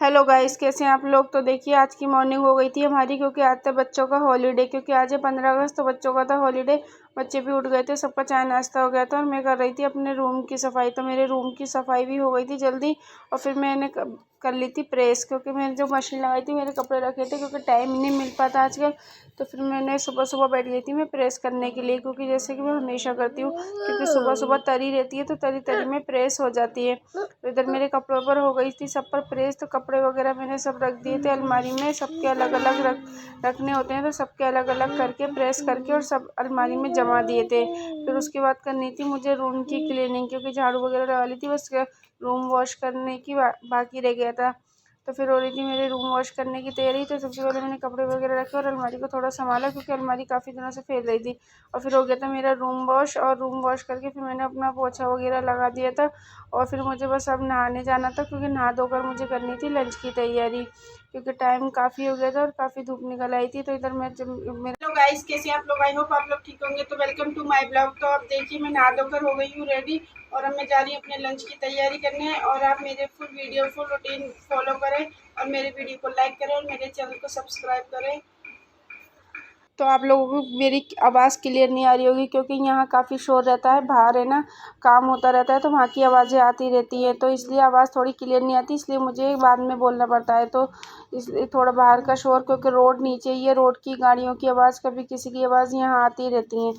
Hello guys, कैसे हैं आप लोग। तो देखिए आज की मॉर्निंग हो गई थी हमारी, क्योंकि आज था बच्चों का हॉलीडे। क्योंकि आज है 15 अगस्त, तो बच्चों का था हॉलीडे। बच्चे भी उठ गए थे, सबका चाय नाश्ता हो गया था और मैं कर रही थी अपने रूम की सफाई। तो मेरे रूम की सफाई भी हो गई थी जल्दी। और फिर मैंने कर ली थी प्रेस, क्योंकि मैंने जो मशीन लगाई थी मेरे कपड़े रखे थे, क्योंकि टाइम नहीं मिल पाता आजकल। तो फिर मैंने सुबह सुबह बैठ गई थी मैं प्रेस करने के लिए, क्योंकि जैसे कि मैं हमेशा करती हूँ, क्योंकि सुबह सुबह तरी रहती है तो तरी तरी में प्रेस हो जाती है। तो इधर मेरे कपड़ों पर हो गई थी सब पर प्रेस। तो कपड़े वगैरह मैंने सब रख दिए थे अलमारी में, सबके अलग अलग रखने होते हैं, तो सबके अलग अलग करके प्रेस करके और सब अलमारी में जमा दिए थे। फिर उसके बाद करनी थी मुझे रूम की क्लीनिंग, क्योंकि झाड़ू वगैरह डाली थी, बस रूम वॉश करने की बाकी रह गया था। तो फिर हो रही थी मेरे रूम वॉश करने की तैयारी। तो सबसे पहले मैंने कपड़े वगैरह रखे और अलमारी को थोड़ा संभाला, क्योंकि अलमारी काफ़ी दिनों से फैल रही थी। और फिर हो गया था मेरा रूम वॉश, और रूम वॉश करके फिर मैंने अपना पोछा वगैरह लगा दिया था। और फिर मुझे बस अब नहाने जाना था, क्योंकि नहा धोकर मुझे करनी थी लंच की तैयारी, क्योंकि टाइम काफ़ी हो गया था और काफ़ी धूप निकल आई थी। तो इधर मैं हेलो गाइस, कैसे हैं आप लोग। आई होप आप लोग ठीक होंगे। तो वेलकम टू माय ब्लॉग। तो अब देखिए मैं नहा धोकर हो गई हूँ रेडी, और अब मैं जा रही हूँ अपने लंच की तैयारी करने। और आप मेरे फुल रूटीन फॉलो करें, और मेरे वीडियो को लाइक करें, और मेरे चैनल को सब्सक्राइब करें। तो आप लोगों को मेरी आवाज़ क्लियर नहीं आ रही होगी, क्योंकि यहाँ काफ़ी शोर रहता है, बाहर है ना, काम होता रहता है, तो वहाँ की आवाज़ें आती रहती हैं। तो इसलिए आवाज़ थोड़ी क्लियर नहीं आती, इसलिए मुझे बाद में बोलना पड़ता है। तो इसलिए थोड़ा बाहर का शोर, क्योंकि रोड नीचे ही है, रोड की गाड़ियों की आवाज़, कभी किसी की आवाज़ यहाँ आती रहती हैं।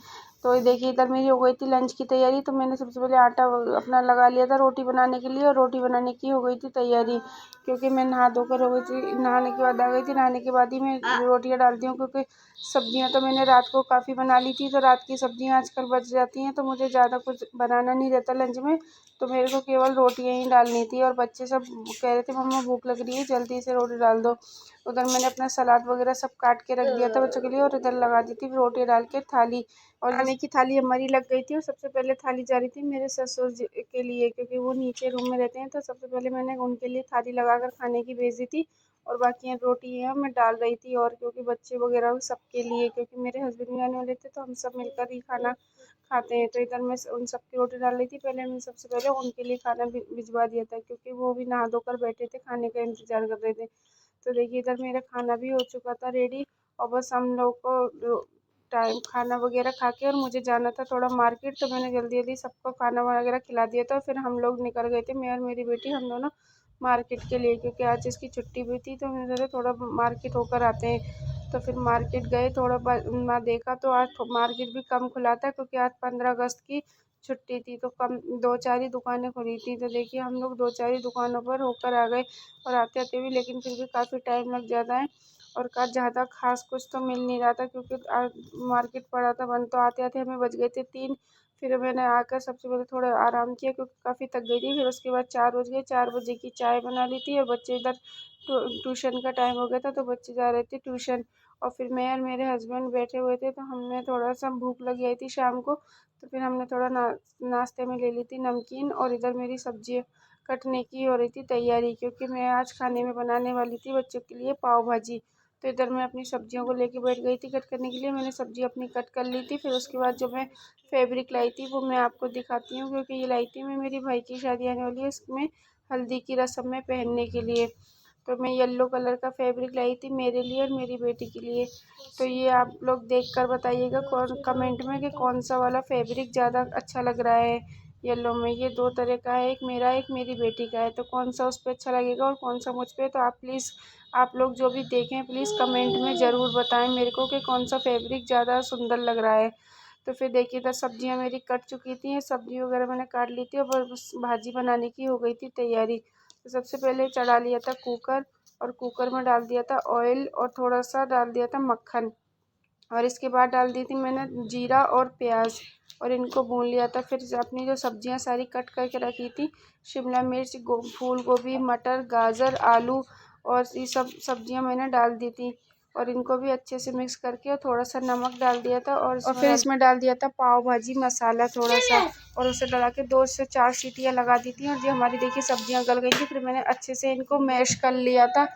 तो ये देखिए इधर मेरी हो गई थी लंच की तैयारी। तो मैंने सबसे पहले आटा अपना लगा लिया था रोटी बनाने के लिए, और रोटी बनाने की हो गई थी तैयारी, क्योंकि मैं नहा धोकर हो गई थी, नहाने के बाद आ गई थी। नहाने के बाद ही मैं रोटियां डालती हूँ, क्योंकि सब्जियां तो मैंने रात को काफ़ी बना ली थी, तो रात की सब्जियां आजकल बच जाती हैं, तो मुझे ज़्यादा कुछ बनाना नहीं रहता लंच में। तो मेरे को केवल रोटियां ही डालनी थी, और बच्चे सब कह रहे थे मम्मा भूख लग रही है, जल्दी से रोटी डाल दो। उधर मैंने अपना सलाद वगैरह सब काट के रख दिया था बच्चों के लिए, और इधर लगा दी थी रोटी डाल के थाली। और खाने की थाली हमारी लग गई थी, और सबसे पहले थाली जा रही थी मेरे ससुर जी के लिए, क्योंकि वो नीचे रूम में रहते हैं। तो सबसे पहले मैंने उनके लिए थाली लगाकर खाने की भेज दी थी, और बाकी रोटी है मैं डाल रही थी। और क्योंकि बच्चे वगैरह सबके लिए, क्योंकि मेरे हस्बैंड भी आने वाले थे, तो हम सब मिलकर ही खाना खाते हैं। तो इधर मैं उन सबकी रोटी डाल रही थी। पहले मैं सबसे पहले उनके लिए खाना भिजवा दिया था, क्योंकि वो भी नहा धोकर बैठे थे, खाने का इंतजार कर रहे थे। तो देखिए इधर मेरा खाना भी हो चुका था रेडी, और बस हम लोग को टाइम खाना वगैरह खा के, और मुझे जाना था थोड़ा मार्केट, तो मैंने जल्दी जल्दी सबको खाना वगैरह खिला दिया था। फिर हम लोग निकल गए थे, मैं और मेरी बेटी, हम दोनों मार्केट के लिए, क्योंकि आज इसकी छुट्टी भी थी। तो मैंने सोचा थोड़ा मार्केट होकर आते हैं। तो फिर मार्केट गए, थोड़ा ना देखा, तो आज मार्केट भी कम खुला था, क्योंकि आज 15 अगस्त की छुट्टी थी, तो कम दो चार ही दुकानें खुली थी। तो देखिए हम लोग दो चार ही दुकानों पर होकर आ गए, और आते आते भी, लेकिन फिर भी काफ़ी टाइम लग जाता है, और का ज़्यादा खास कुछ तो मिल नहीं रहा था, क्योंकि मार्केट पड़ा था बंद। तो आते आते हमें बज गए थे 3। फिर मैंने आकर सबसे पहले थोड़ा आराम किया, क्योंकि काफ़ी थक गई थी। फिर उसके बाद 4 बज गए, 4 बजे की चाय बना ली थी, और बच्चे इधर ट्यूशन का टाइम हो गया था, तो बच्चे जा रहे थे ट्यूशन। और फिर मैं और मेरे हस्बैंड बैठे हुए थे, तो हमने थोड़ा सा भूख लगी आई थी शाम को, तो फिर हमने थोड़ा नाश्ते में ले ली थी नमकीन। और इधर मेरी सब्जी कटने की हो रही थी तैयारी, क्योंकि मैं आज खाने में बनाने वाली थी बच्चों के लिए पाव भाजी। तो इधर मैं अपनी सब्जियों को लेके बैठ गई थी कट करने के लिए। मैंने सब्जी अपनी कट कर ली थी। फिर उसके बाद जो मैं फैब्रिक लाई थी वो मैं आपको दिखाती हूँ, क्योंकि ये लाई थी मैं, मेरी भाई की शादी आने वाली है, इसमें हल्दी की रस्म में पहनने के लिए। तो मैं येलो कलर का फैब्रिक लाई थी मेरे लिए और मेरी बेटी के लिए। तो ये आप लोग देख कर बताइएगा कौन कमेंट में कि कौन सा वाला फैब्रिक ज़्यादा अच्छा लग रहा है। येलो में ये दो तरह का है, एक मेरा एक मेरी बेटी का है, तो कौन सा उस पर अच्छा लगेगा और कौन सा मुझ पर। तो आप प्लीज़, आप लोग जो भी देखें प्लीज़ कमेंट में ज़रूर बताएं मेरे को कि कौन सा फैब्रिक ज़्यादा सुंदर लग रहा है। तो फिर देखिए इधर सब्जियां मेरी कट चुकी थी, सब्जी वगैरह मैंने काट ली थी, और बस भाजी बनाने की हो गई थी तैयारी। तो सबसे पहले चढ़ा लिया था कुकर, और कुकर में डाल दिया था ऑयल, और थोड़ा सा डाल दिया था मक्खन, और इसके बाद डाल दी थी मैंने जीरा और प्याज, और इनको भून लिया था। फिर अपनी जो सब्जियां सारी कट करके रखी थी, शिमला मिर्च, फूल गोभी, मटर, गाजर, आलू, और ये सब सब्जियां मैंने डाल दी थी, और इनको भी अच्छे से मिक्स करके, और थोड़ा सा नमक डाल दिया था, और फिर इसमें डाल दिया था पाव भाजी मसाला थोड़ा सा, और उसे डला के 2 से 4 सीटियाँ लगा दी थी। और जो हमारी देखिए सब्जियां गल गई थी, फिर मैंने अच्छे से इनको मैश कर लिया था,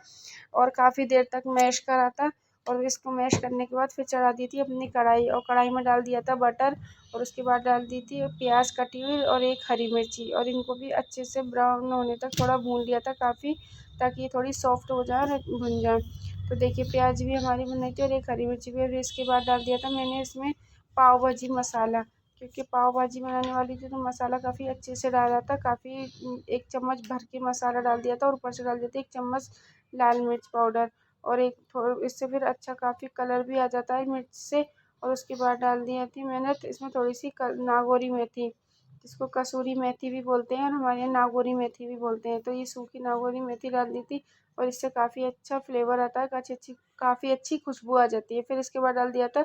और काफ़ी देर तक मैश करा था। और इसको मैश करने के बाद फिर चढ़ा दी थी अपनी कढ़ाई, और कढ़ाई में डाल दिया था बटर, और उसके बाद डाल दी थी प्याज कटी हुई और एक हरी मिर्ची, और इनको भी अच्छे से ब्राउन होने तक थोड़ा भून लिया था काफ़ी, ताकि ये थोड़ी सॉफ्ट हो जाए और भुन जाए। तो देखिए प्याज भी हमारी भुन रही थी और एक हरी मिर्ची भी। और इसके बाद डाल दिया था मैंने इसमें पाव भाजी मसाला, क्योंकि पाव भाजी बनाने वाली थी तो मसाला काफ़ी अच्छे से डाला था, काफ़ी 1 चम्मच भर के मसाला डाल दिया था, और ऊपर से डाल दिया था 1 चम्मच लाल मिर्च पाउडर, और एक थोड़ा इससे फिर अच्छा काफ़ी कलर भी आ जाता है मिर्च से। और उसके बाद डाल दी थी मैंने तो इसमें थोड़ी सी नागौरी मेथी, जिसको कसूरी मेथी भी बोलते हैं और हमारे यहाँ नागौरी मेथी भी बोलते हैं, तो ये सूखी नागौरी मेथी डाल दी थी, और इससे काफ़ी अच्छा फ्लेवर आता है, काफ़ी अच्छी खुशबू आ जाती है। फिर इसके बाद डाल दिया था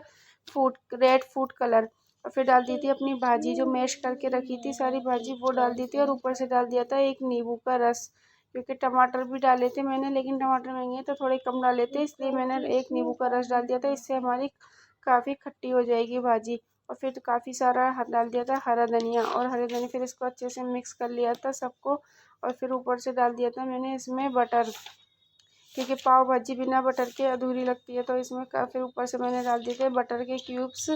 रेड फूड कलर, और फिर डाल दी थी अपनी भाजी जो मैश करके रखी थी सारी भाजी, वो डाल दी थी, और ऊपर से डाल दिया था एक नींबू का रस, क्योंकि टमाटर भी डाले थे मैंने, लेकिन टमाटर महंगे हैं तो थोड़े कम डाले थे, इसलिए मैंने एक नींबू का रस डाल दिया था, इससे हमारी काफ़ी खट्टी हो जाएगी भाजी। और फिर काफ़ी सारा डाल दिया था हरा धनिया, और हरे धनिया फिर इसको अच्छे से मिक्स कर लिया था सबको, और फिर ऊपर से डाल दिया था मैंने इसमें बटर, क्योंकि पाव भाजी बिना बटर के अधूरी लगती है, तो इसमें फिर ऊपर से मैंने डाल दिए थे बटर के क्यूब्स,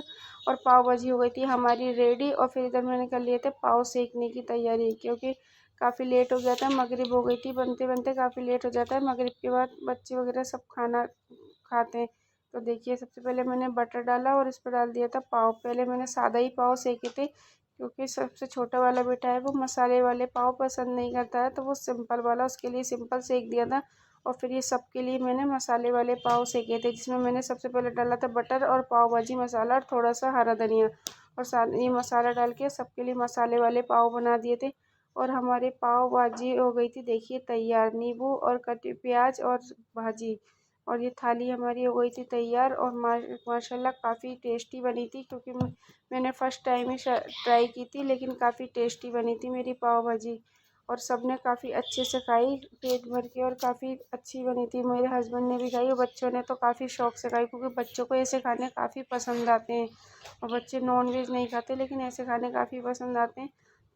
और पाव भाजी हो गई थी हमारी रेडी। और फिर इधर मैंने कर लिए थे पाव सेकने की तैयारी, क्योंकि काफ़ी लेट हो गया था, मगरिब हो गई थी, बनते बनते काफ़ी लेट हो जाता है, मगरिब के बाद बच्चे वगैरह सब खाना खाते हैं। तो देखिए सबसे पहले मैंने बटर डाला और इस पर डाल दिया था पाव, पहले मैंने सादा ही पाव सेके थे, क्योंकि सबसे छोटा वाला बेटा है वो मसाले वाले पाव पसंद नहीं करता है, तो वो सिंपल वाला उसके लिए सिंपल सेक दिया था। और फिर ये सबके लिए मैंने मसाले वाले पाव सेके थे, जिसमें मैंने सबसे पहले डाला था बटर और पाव भाजी मसाला और थोड़ा सा हरा धनिया, और साथ ये मसाला डाल के सबके लिए मसाले वाले पाव बना दिए थे। और हमारे पाव भाजी हो गई थी देखिए तैयार, नींबू और कटी प्याज और भाजी, और ये थाली हमारी हो गई थी तैयार। और माशाल्लाह काफ़ी टेस्टी बनी थी, क्योंकि मैंने फ़र्स्ट टाइम ही ट्राई की थी, लेकिन काफ़ी टेस्टी बनी थी मेरी पाव भाजी, और सबने काफ़ी अच्छे से खाई पेट भर के, और काफ़ी अच्छी बनी थी। मेरे हस्बैंड ने भी खाई और बच्चों ने तो काफ़ी शौक से खाई, क्योंकि बच्चों को ऐसे खाने काफ़ी पसंद आते हैं, और बच्चे नॉन वेज नहीं खाते, लेकिन ऐसे खाने काफ़ी पसंद आते हैं।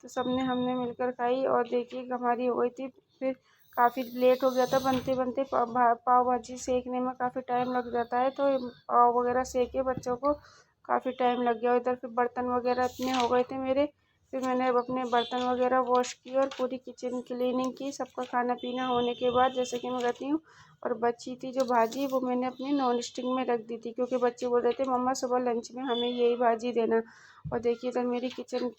तो सबने हमने मिलकर खाई, और देखिए हमारी हो गई थी। फिर काफ़ी लेट हो गया था बनते बनते, पाव भाजी सेकने में काफ़ी टाइम लग जाता है, तो पाव वगैरह सेके बच्चों को काफ़ी टाइम लग गया। इधर फिर बर्तन वगैरह इतने हो गए थे मेरे, फिर मैंने अब अपने बर्तन वगैरह वॉश किए और पूरी किचन क्लीनिंग की, सबका खाना पीना होने के बाद, जैसे कि मैं कहती हूँ। और बची थी जो भाजी वो मैंने अपनी नॉन स्टिक में रख दी थी, क्योंकि बच्चे बोल रहे थे मम्मा सुबह लंच में हमें यही भाजी देना। और देखिए इधर मेरी किचन